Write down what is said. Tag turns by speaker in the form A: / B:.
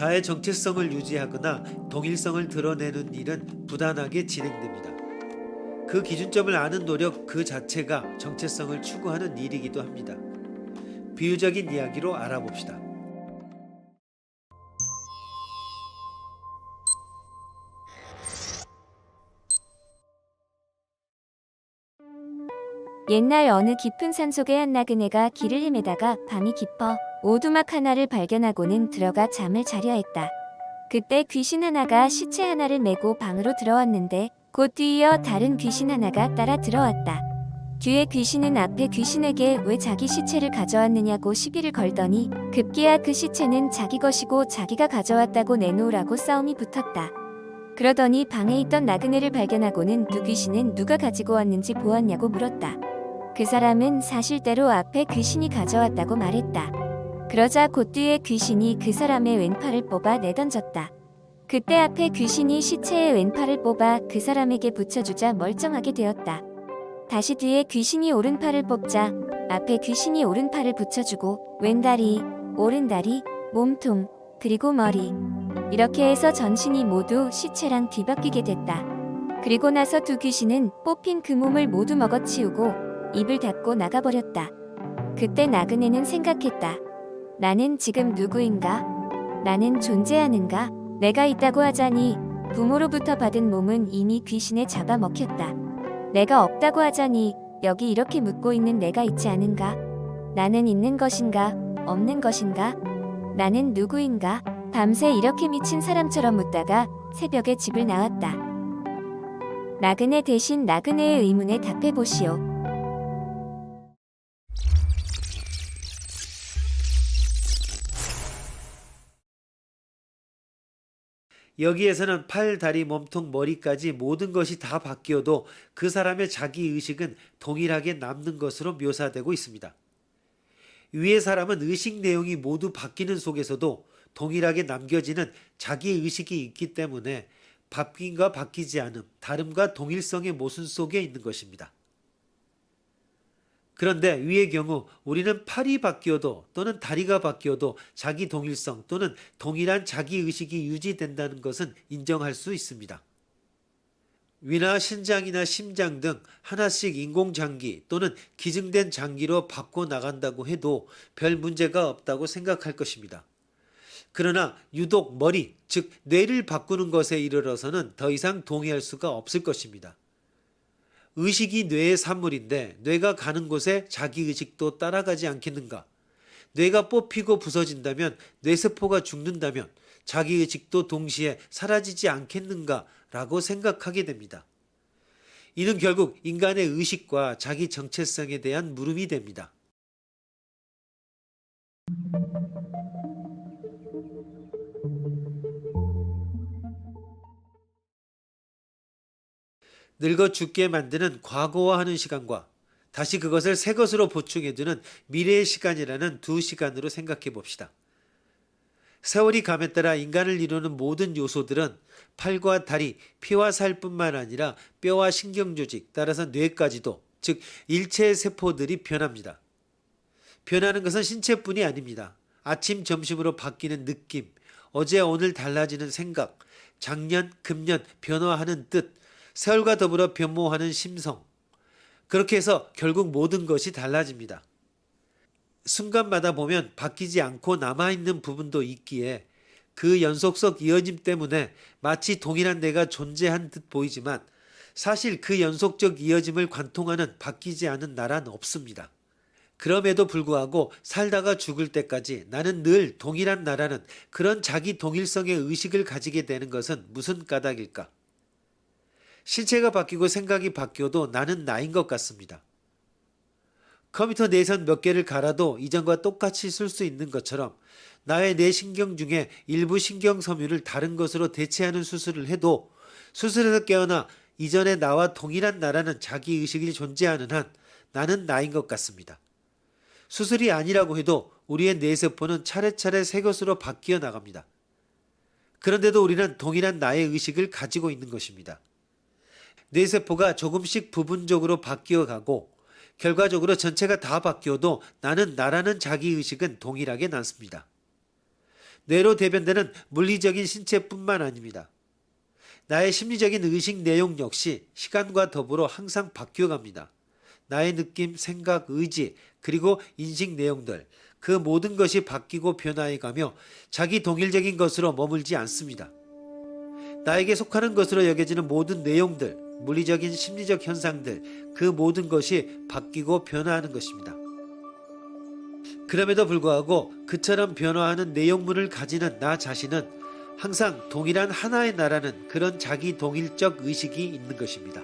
A: 자의 정체성을 유지하거나 동일성을 드러내는 일은 부단하게 진행됩니다. 그 기준점을 아는 노력 그 자체가 정체성을 추구하는 일이기도 합니다. 비유적인 이야기로 알아봅시다.
B: 옛날 어느 깊은 산속의 한 나그네가 길을 헤매다가 밤이 깊어 오두막 하나를 발견하고는 들어가 잠을 자려 했다. 그때 귀신 하나가 시체 하나를 메고 방으로 들어왔는데 곧 뒤이어 다른 귀신 하나가 따라 들어왔다. 뒤에 귀신은 앞에 귀신에게 왜 자기 시체를 가져왔느냐고 시비를 걸더니 급기야 그 시체는 자기 것이고 자기가 가져왔다고 내놓으라고 싸움이 붙었다. 그러더니 방에 있던 나그네를 발견하고는 두 귀신은 누가 가지고 왔는지 보았냐고 물었다. 그 사람은 사실대로 앞에 귀신이 가져왔다고 말했다. 그러자 곧 뒤에 귀신이 그 사람의 왼팔을 뽑아 내던졌다. 그때 앞에 귀신이 시체의 왼팔을 뽑아 그 사람에게 붙여주자 멀쩡하게 되었다. 다시 뒤에 귀신이 오른팔을 뽑자 앞에 귀신이 오른팔을 붙여주고 왼다리, 오른다리, 몸통, 그리고 머리 이렇게 해서 전신이 모두 시체랑 뒤바뀌게 됐다. 그리고 나서 두 귀신은 뽑힌 그 몸을 모두 먹어치우고 입을 닫고 나가버렸다. 그때 나그네는 생각했다. 나는 지금 누구인가? 나는 존재하는가? 내가 있다고 하자니 부모로부터 받은 몸은 이미 귀신에 잡아먹혔다. 내가 없다고 하자니 여기 이렇게 묻고 있는 내가 있지 않은가? 나는 있는 것인가? 없는 것인가? 나는 누구인가? 밤새 이렇게 미친 사람처럼 묻다가 새벽에 집을 나왔다. 나그네 대신 나그네의 의문에 답해보시오.
A: 여기에서는 팔, 다리, 몸통, 머리까지 모든 것이 다 바뀌어도 그 사람의 자기의식은 동일하게 남는 것으로 묘사되고 있습니다. 위의 사람은 의식 내용이 모두 바뀌는 속에서도 동일하게 남겨지는 자기의식이 있기 때문에 바뀐과 바뀌지 않음, 다름과 동일성의 모순 속에 있는 것입니다. 그런데 위의 경우 우리는 팔이 바뀌어도 또는 다리가 바뀌어도 자기 동일성 또는 동일한 자기의식이 유지된다는 것은 인정할 수 있습니다. 위나 신장이나 심장 등 하나씩 인공장기 또는 기증된 장기로 바꿔나간다고 해도 별 문제가 없다고 생각할 것입니다. 그러나 유독 머리, 즉 뇌를 바꾸는 것에 이르러서는 더 이상 동의할 수가 없을 것입니다. 의식이 뇌의 산물인데 뇌가 가는 곳에 자기의식도 따라가지 않겠는가? 뇌가 뽑히고 부서진다면 뇌세포가 죽는다면 자기의식도 동시에 사라지지 않겠는가? 라고 생각하게 됩니다. 이는 결국 인간의 의식과 자기 정체성에 대한 물음이 됩니다. 늙어 죽게 만드는 과거화하는 시간과 다시 그것을 새 것으로 보충해두는 미래의 시간이라는 두 시간으로 생각해 봅시다. 세월이 감에 따라 인간을 이루는 모든 요소들은 팔과 다리, 피와 살뿐만 아니라 뼈와 신경조직, 따라서 뇌까지도, 즉 일체의 세포들이 변합니다. 변하는 것은 신체뿐이 아닙니다. 아침, 점심으로 바뀌는 느낌, 어제, 오늘 달라지는 생각, 작년, 금년 변화하는 뜻, 세월과 더불어 변모하는 심성. 그렇게 해서 결국 모든 것이 달라집니다. 순간마다 보면 바뀌지 않고 남아있는 부분도 있기에 그 연속 이어짐 때문에 마치 동일한 내가 존재한 듯 보이지만 사실 그 연속적 이어짐을 관통하는 바뀌지 않은 나란 없습니다. 그럼에도 불구하고 살다가 죽을 때까지 나는 늘 동일한 나라는 그런 자기 동일성의 의식을 가지게 되는 것은 무슨 까닭일까? 신체가 바뀌고 생각이 바뀌어도 나는 나인 것 같습니다. 컴퓨터 내선 몇 개를 갈아도 이전과 똑같이 쓸 수 있는 것처럼 나의 뇌 신경 중에 일부 신경 섬유를 다른 것으로 대체하는 수술을 해도 수술에서 깨어나 이전의 나와 동일한 나라는 자기의식이 존재하는 한 나는 나인 것 같습니다. 수술이 아니라고 해도 우리의 뇌세포는 차례차례 새 것으로 바뀌어 나갑니다. 그런데도 우리는 동일한 나의 의식을 가지고 있는 것입니다. 뇌세포가 조금씩 부분적으로 바뀌어 가고 결과적으로 전체가 다 바뀌어도 나는 나라는 자기의식은 동일하게 남습니다. 뇌로 대변되는 물리적인 신체뿐만 아닙니다. 나의 심리적인 의식 내용 역시 시간과 더불어 항상 바뀌어갑니다. 나의 느낌, 생각, 의지, 그리고 인식 내용들, 그 모든 것이 바뀌고 변화해가며 자기 동일적인 것으로 머물지 않습니다. 나에게 속하는 것으로 여겨지는 모든 내용들, 물리적인 심리적 현상들, 그 모든 것이 바뀌고 변화하는 것입니다. 그럼에도 불구하고 그처럼 변화하는 내용물을 가지는 나 자신은 항상 동일한 하나의 나라는 그런 자기 동일적 의식이 있는 것입니다.